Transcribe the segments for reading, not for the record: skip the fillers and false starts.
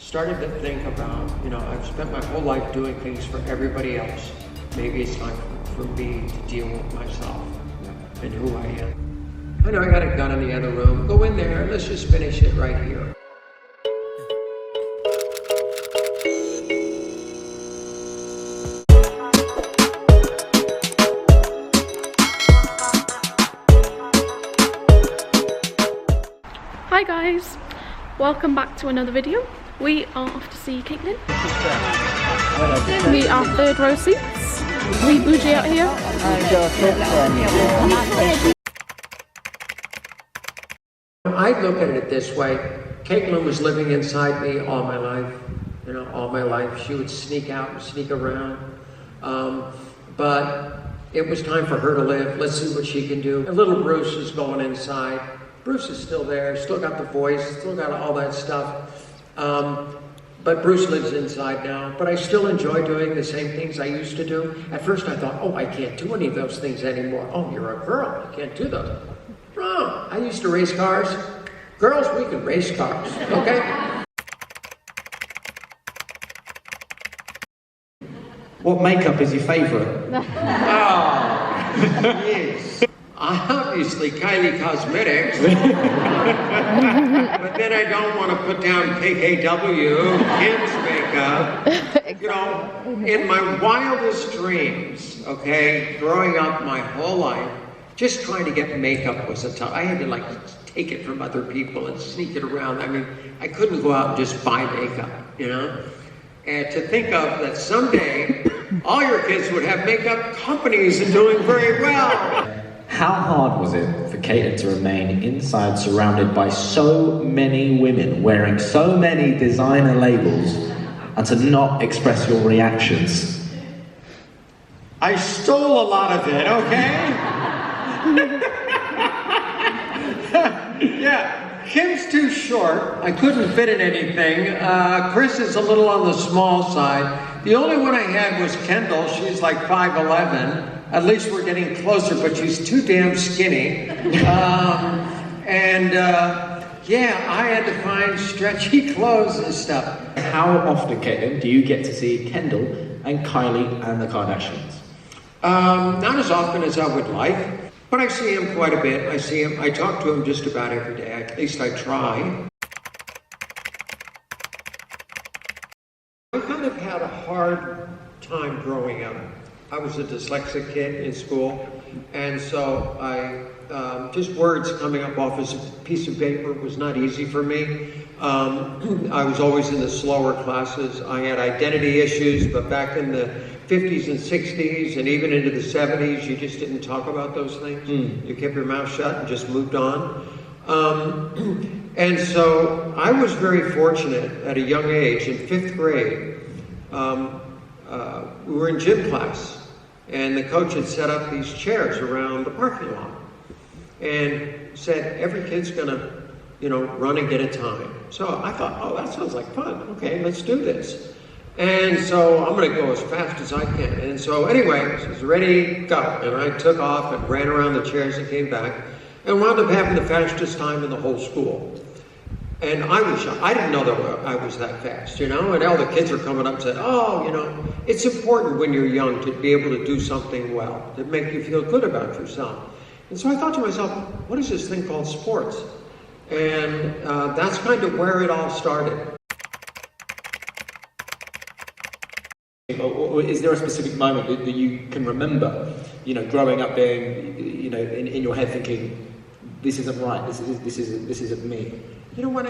started to think about, I've spent my whole life doing things for everybody else. Maybe it's time for me to deal with myself and who I am. I know I got a gun in the other room. Go in there, let's just finish it right here. Hi guys, welcome back to another video. We are off to see Kaitlyn. We are third row seats. We bougie out here. I look at it this way. Kaitlyn was living inside me all my life. All my life. She would sneak out and sneak around. But it was time for her to live. Let's see what she can do. And little Bruce is going inside. Bruce is still there, still got the voice, still got all that stuff. But Bruce lives inside now, but I still enjoy doing the same things I used to do. At first I thought, oh, I can't do any of those things anymore. Oh, you're a girl, you can't do those. Oh, I used to race cars. Girls, we can race cars, okay? What makeup is your favorite? Oh, yes. Obviously, Kylie Cosmetics. But then I don't want to put down KKW, Kemp's makeup. In my wildest dreams, okay, growing up my whole life, just trying to get makeup was a tough. I had to take it from other people and sneak it around. I mean, I couldn't go out and just buy makeup, And to think of that someday, all your kids would have makeup companies and doing very well. How hard was it for Kaitlyn to remain inside surrounded by so many women wearing so many designer labels and to not express your reactions? I stole a lot of it, okay? Yeah, Kim's too short. I couldn't fit in anything. Chris is a little on the small side. The only one I had was Kendall. She's like 5'11". At least we're getting closer, but she's too damn skinny. Yeah, I had to find stretchy clothes and stuff. How often, Kaitlyn, do you get to see Kendall and Kylie and the Kardashians? Not as often as I would like, but I see him quite a bit. I talk to him just about every day. At least I try. I kind of had a hard time growing up. I was a dyslexic kid in school, and so just words coming up off a piece of paper was not easy for me. I was always in the slower classes. I had identity issues, but back in the 50s and 60s and even into the 70s, you just didn't talk about those things. You kept your mouth shut and just moved on. And so I was very fortunate at a young age, in 5th grade. We were in gym class, and the coach had set up these chairs around the parking lot and said, every kid's gonna, run and get a time. So I thought, oh, that sounds like fun. Okay, let's do this. And so I'm gonna go as fast as I can. And so anyway, I was ready, go. And I took off and ran around the chairs and came back and wound up having the fastest time in the whole school. And I was shocked. I didn't know that I was that fast, and all the kids are coming up and said, oh, it's important when you're young to be able to do something well, to make you feel good about yourself. And so I thought to myself, what is this thing called sports? And that's kind of where it all started. Is there a specific moment that you can remember, growing up being, in your head thinking, this isn't right, this isn't me? When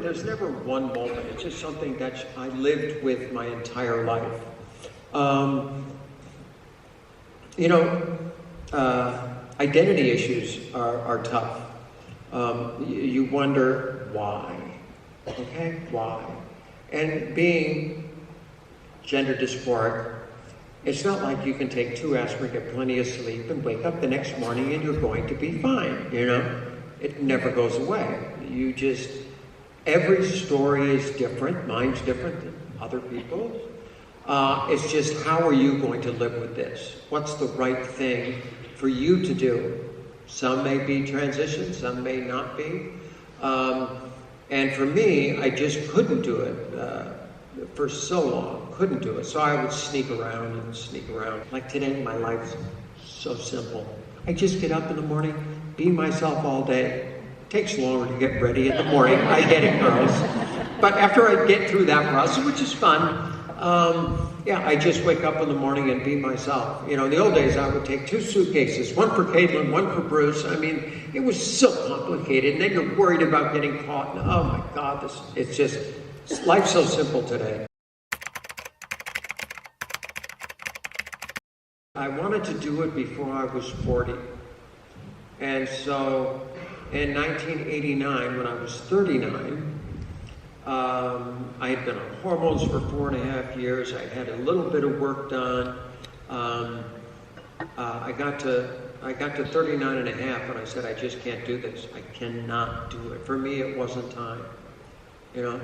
there's never one moment. It's just something that I lived with my entire life. Identity issues are tough. You wonder why, okay? Why? And being gender dysphoric, it's not like you can take 2 aspirin, get plenty of sleep, and wake up the next morning and you're going to be fine, It never goes away. Every story is different. Mine's different than other people's. It's just, how are you going to live with this? What's the right thing for you to do? Some may be transition, some may not be. And for me, I just couldn't do it for so long, couldn't do it. So I would sneak around and sneak around. Like today, my life's so simple. I just get up in the morning, be myself all day. It takes longer to get ready in the morning, I get it, girls. But after I get through that process, which is fun, yeah, I just wake up in the morning and be myself. You know, in the old days, I would take 2 suitcases, one for Kaitlyn, one for Bruce. I mean, it was so complicated. And then you're worried about getting caught. And, oh my God, life's so simple today. I wanted to do it before I was 40. And so in 1989, when I was 39, I had been on hormones for 4.5 years. I had a little bit of work done. I got to 39 and a half, and I said, I just can't do this. I cannot do it. For me, it wasn't time, you know?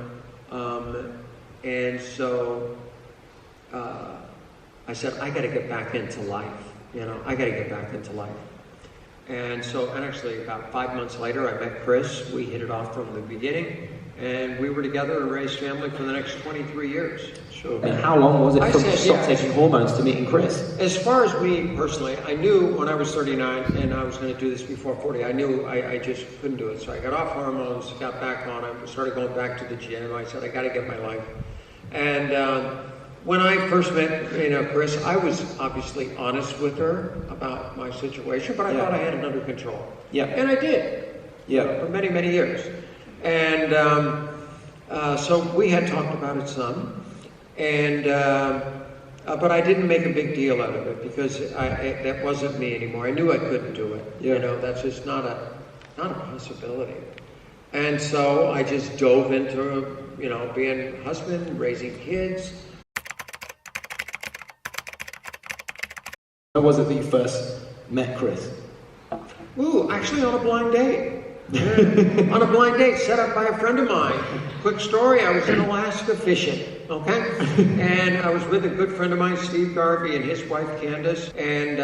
And so I said, I got to get back into life. You know, I got to get back into life. And so, and actually about 5 months later, I met Chris. We hit it off from the beginning. And we were together and raised family for the next 23 years. Sure. And how long was it from you stopped taking hormones to meeting Chris? As far as me personally, I knew when I was 39 and I was going to do this before 40, I knew I just couldn't do it. So I got off hormones, got back on it, started going back to the gym. I said, I got to get my life. And when I first met, you know, Chris, I was obviously honest with her about my situation, but I thought I had it under control. Yeah. And I did. Yeah. For many, many years. And so we had talked about it some, and but I didn't make a big deal out of it because that wasn't me anymore. I knew I couldn't do it. Yeah. You know, that's just not a possibility. And so I just dove into, you know, being a husband, raising kids. When was it that you first met Chris? Ooh, actually on a blind date. Yeah. On a blind date set up by a friend of mine. Quick story, I was in Alaska fishing, okay? And I was with a good friend of mine, Steve Garvey, and his wife Candace. And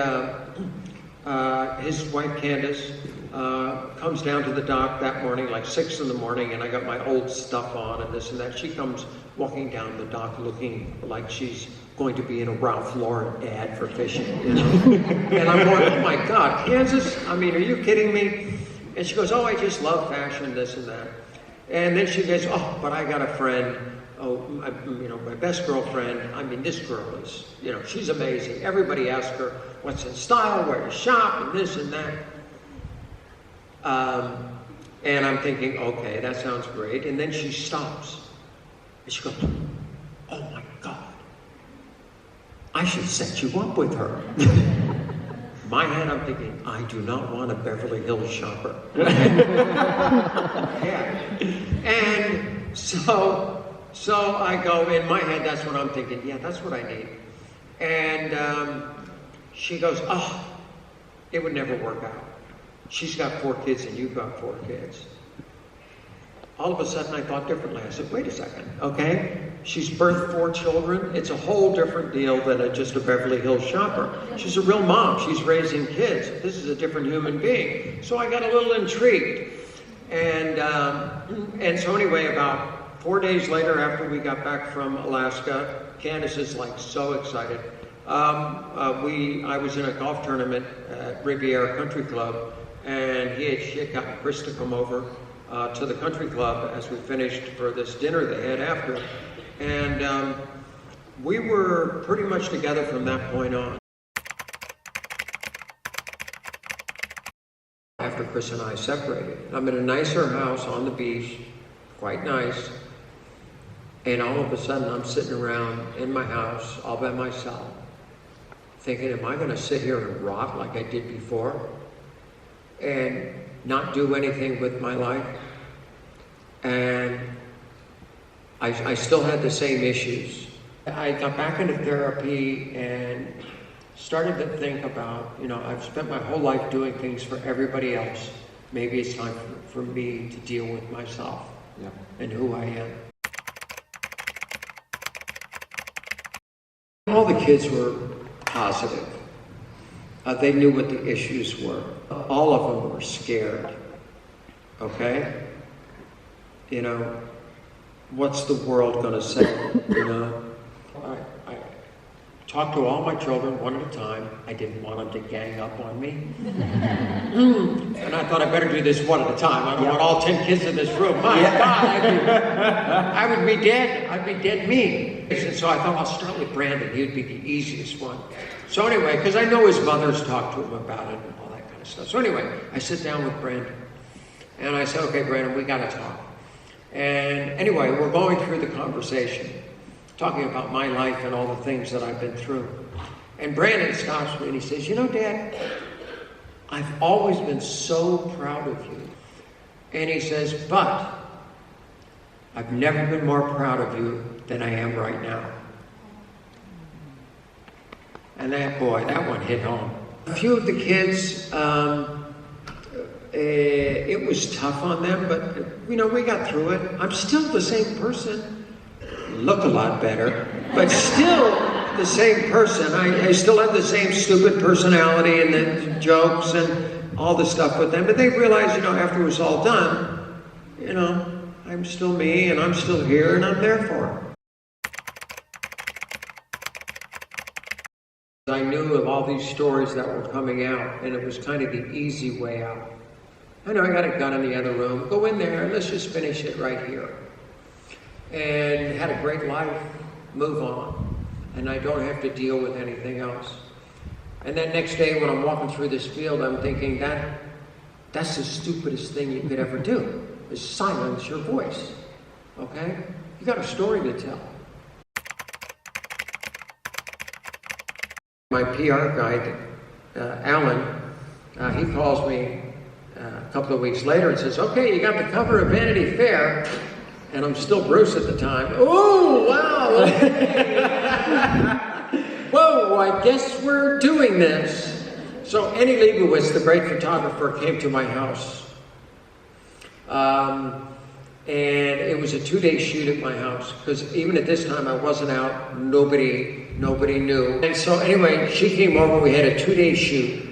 his wife Candace comes down to the dock that morning, like 6 in the morning, and I got my old stuff on and this and that. She comes walking down the dock looking like she's going to be in a Ralph Lauren ad for fishing, you know? And I'm going, oh my God, Kansas? I mean, are you kidding me? And she goes, oh, I just love fashion, this and that. And then she goes, oh, but I got a friend, you know, my best girlfriend. I mean, this girl is, you know, she's amazing. Everybody asks her what's in style, where to shop, and this and that. And I'm thinking, okay, that sounds great. And then she stops. And she goes, oh my God, I should set you up with her. My head, I'm thinking, I do not want a Beverly Hills shopper. Yeah. And so I go, in my head, that's what I'm thinking. Yeah, that's what I need. And she goes, oh, it would never work out. She's got 4 kids and you've got 4 kids. All of a sudden, I thought differently. I said, wait a second, okay? She's birthed 4 children. It's a whole different deal than just a Beverly Hills shopper. She's a real mom. She's raising kids. This is a different human being. So I got a little intrigued. And so anyway, about 4 days later, after we got back from Alaska, Candace is like so excited. I was in a golf tournament at Riviera Country Club, and she had gotten Chris to come over to the country club as we finished for this dinner they had after. And we were pretty much together from that point on. After Chris and I separated, I'm in a nicer house on the beach, quite nice. And all of a sudden I'm sitting around in my house all by myself, thinking, am I gonna sit here and rot like I did before? And not do anything with my life? And I still had the same issues. I got back into therapy and started to think about, you know, I've spent my whole life doing things for everybody else. Maybe it's time for me to deal with myself and who I am. All the kids were positive. They knew what the issues were. All of them were scared, okay? you know, what's the world going to say, you know? I talked to all my children one at a time. I didn't want them to gang up on me. And I thought I better do this one at a time. I don't want all 10 kids in this room. My God, I would be dead. I'd be dead mean. And so I thought I'll start with Brandon. He'd be the easiest one. So anyway, because I know his mother's talked to him about it and all that kind of stuff. So anyway, I sit down with Brandon. And I said, okay, Brandon, we got to talk. And anyway, we're going through the conversation, talking about my life and all the things that I've been through. And Brandon stops me and he says, you know, Dad, I've always been so proud of you. And he says, but I've never been more proud of you than I am right now. And that one hit home. A few of the kids, it was tough on them, but you know, we got through it. I'm still the same person. Look a lot better, but still the same person. I still have the same stupid personality and the jokes and all the stuff with them. But they realize, you know, after it was all done, you know, I'm still me and I'm still here and I'm there for them. I knew of all these stories that were coming out, and it was kind of the easy way out. I know I got a gun in the other room. Go in there and let's just finish it right here. And had a great life, move on. And I don't have to deal with anything else. And then next day when I'm walking through this field, I'm thinking that's the stupidest thing you could ever do, is silence your voice, okay? You got a story to tell. My PR guy, Alan, he calls me a couple of weeks later and says, okay, you got the cover of Vanity Fair. And I'm still Bruce at the time. Oh, wow. Whoa, I guess we're doing this. So Annie Leibovitz, the great photographer, came to my house. And it was a 2-day shoot at my house, because even at this time I wasn't out, nobody knew. And so anyway, she came over, we had a 2-day shoot.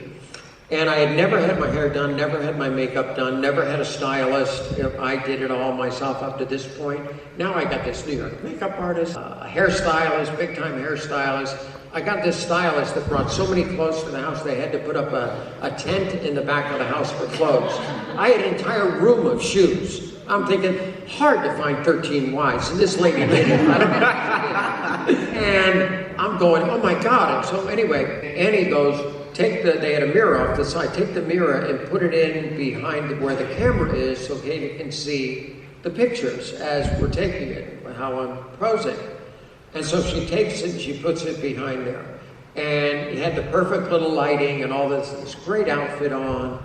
And I had never had my hair done, never had my makeup done, never had a stylist. I did it all myself up to this point. Now I got this New York makeup artist, a hairstylist, big time hairstylist. I got this stylist that brought so many clothes to the house, they had to put up a tent in the back of the house for clothes. I had an entire room of shoes. I'm thinking, hard to find 13 wives, and this lady did it. And I'm going, oh my God. And so anyway, Annie goes, they had a mirror off the side, take the mirror and put it in behind where the camera is so Katie can see the pictures as we're taking it, how I'm posing. And so she takes it and she puts it behind there. And it had the perfect little lighting and all this great outfit on.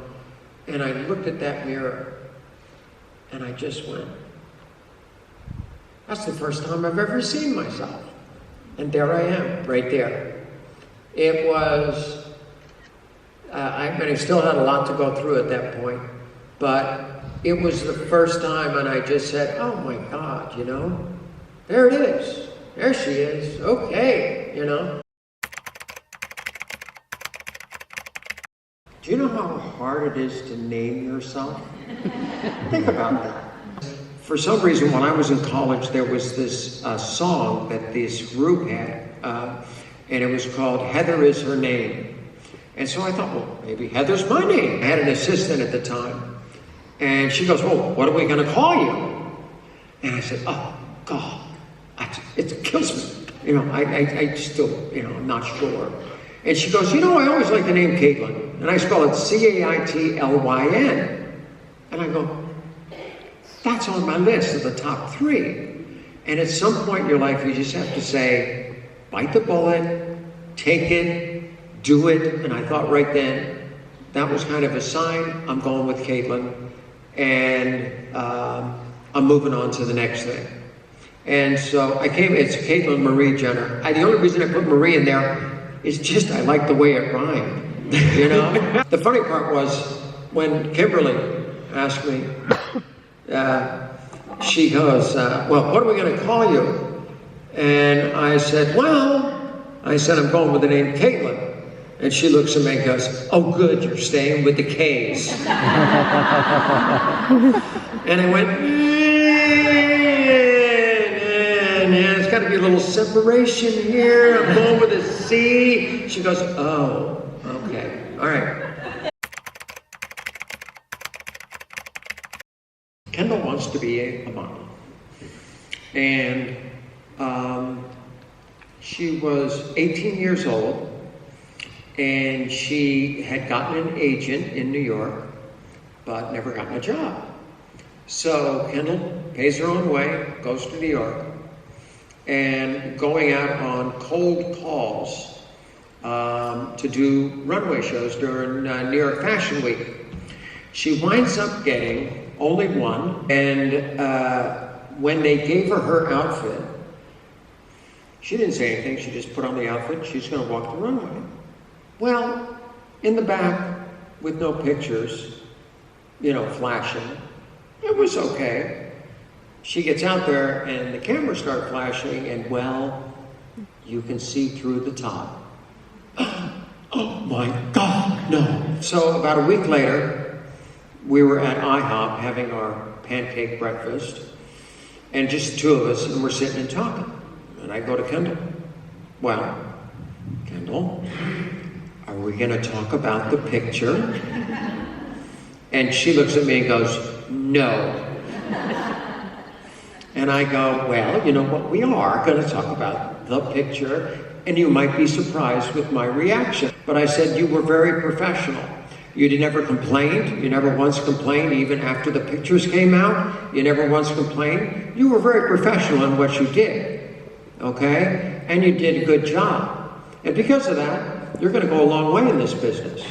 And I looked at that mirror and I just went, that's the first time I've ever seen myself. And there I am, right there. It was, I still had a lot to go through at that point, but it was the first time and I just said, oh my God, you know, there it is. There she is. Okay, you know. Do you know how hard it is to name yourself? Think about that. For some reason, when I was in college, there was this song that this group had, and it was called Heather Is Her Name. And so I thought, well, maybe Heather's my name. I had an assistant at the time. And she goes, well, what are we going to call you? And I said, oh, God, it kills me. You know, I still, you know, I'm not sure. And she goes, you know, I always like the name Kaitlyn. And I spell it Caitlyn. And I go, that's on my list of the top 3. And at some point in your life, you just have to say, bite the bullet, take it, do it. And I thought right then, that was kind of a sign. I'm going with Kaitlyn. And I'm moving on to the next thing. And so it's Caitlyn Marie Jenner. The only reason I put Marie in there is just I like the way it rhymed, you know? The funny part was when Kimberly asked me, she goes, well, what are we going to call you? And I said, I'm going with the name Kaitlyn. And she looks at me and goes, oh good, you're staying with the K's. And I went, got to be a little separation here. I'm going with a C. She goes, oh, okay, all right. Kendall wants to be a mom. And she was 18 years old, and she had gotten an agent in New York, but never gotten a job. So Kendall pays her own way, goes to New York, and going out on cold calls to do runway shows during New York Fashion Week. She winds up getting only one, and when they gave her her outfit, she didn't say anything. She just put on the outfit. She's going to walk the runway. Well, in the back, with no pictures, you know, flashing, it was okay. She gets out there, and the cameras start flashing, and well, you can see through the top. Oh my God, no. So about a week later, we were at IHOP having our pancake breakfast, and just the two of us, and we're sitting and talking. And I go to Kendall. Well, Kendall, are we going to talk about the picture? And she looks at me and goes, no. And I go, well, you know what? We are going to talk about the picture, and you might be surprised with my reaction. But I said, you were very professional. You never complained. You never once complained, even after the pictures came out. You never once complained. You were very professional in what you did, okay? And you did a good job. And because of that, you're going to go a long way in this business,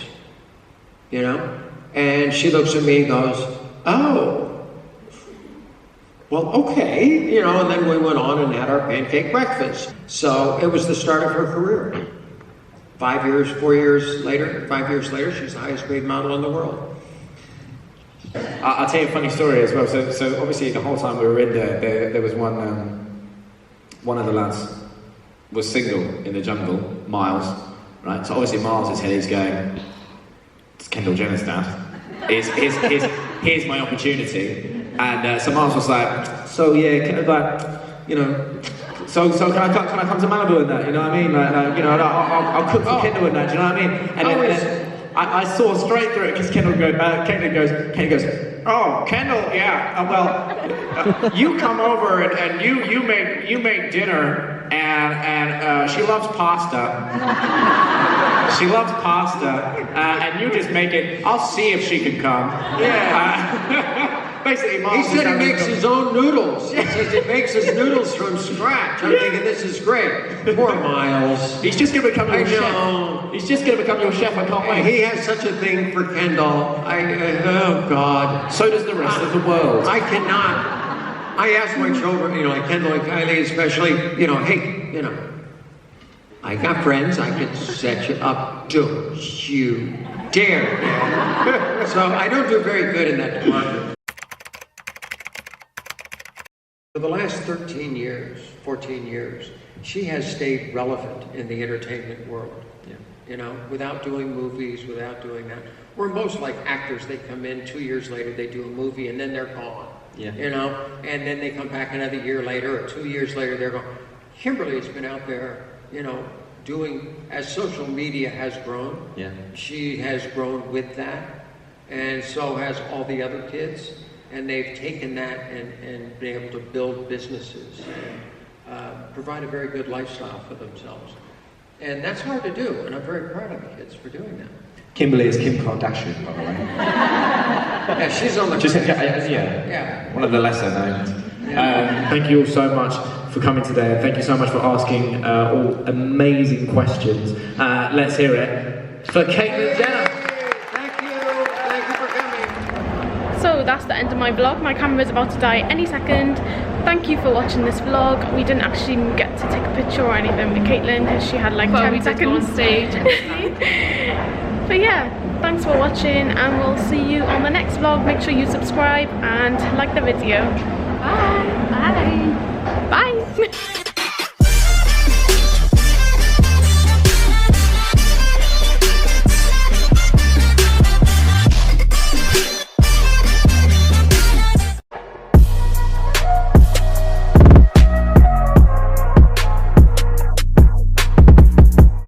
you know? And she looks at me and goes, oh, well, okay, you know, and then we went on and had our pancake breakfast. So it was the start of her career. 5 years, 4 years later, 5 years later, she's the highest paid model in the world. I'll tell you a funny story as well. So obviously the whole time we were in there was one of the lads was single in the jungle, Miles, right? So obviously Miles' head is going, it's Kendall Jenner's dad. Here's my opportunity. And so Miles was like, so yeah, like, you know, so can I come to Malibu and that, you know what I mean? Like, you know, I'll cook for Kendall and that, do you know what I mean? And then I saw straight through it because Kaitlyn goes, oh, Kendall, yeah, well, you come over and you make dinner and she loves pasta. She loves pasta, and you just make it. I'll see if she can come. Yeah. Basically, Mom he said he makes his own noodles. He says he makes his noodles from scratch. I'm thinking this is great. Poor Miles. He's just going to become your chef. He's just going to become your chef. I can't wait. He has such a thing for Kendall. Oh God. So does the rest of the world. I cannot. I ask my children, you know, like Kendall and Kaitlyn especially, you know, hey, you know, I got friends. I can set you up. Don't you dare. So I don't do very good in that department. For the last 13 years, 14 years, she has stayed relevant in the entertainment world. Yeah. You know, without doing movies, without doing that. We're most like actors. They come in 2 years later, they do a movie, and then they're gone. Yeah. You know, and then they come back another year later, or 2 years later, they're gone. Kimberly's been out there, you know, doing, as social media has grown, yeah, she has grown with that, and so has all the other kids. And they've taken that and been able to build businesses and provide a very good lifestyle for themselves. And that's hard to do, and I'm very proud of the kids for doing that. Kimberly is Kim Kardashian, by the way. Yeah, she's on the yeah, one of the lesser known. Yeah. Thank you all so much for coming today, and thank you so much for asking all amazing questions. Let's hear it for Caitlyn Jenner. So that's the end of my vlog. My camera is about to die any second. Thank you for watching this vlog. We didn't actually get to take a picture or anything with Kaitlyn because she had like 10 seconds. On stage. But yeah, thanks for watching, and we'll see you on the next vlog. Make sure you subscribe and like the video. Bye. Bye. Bye.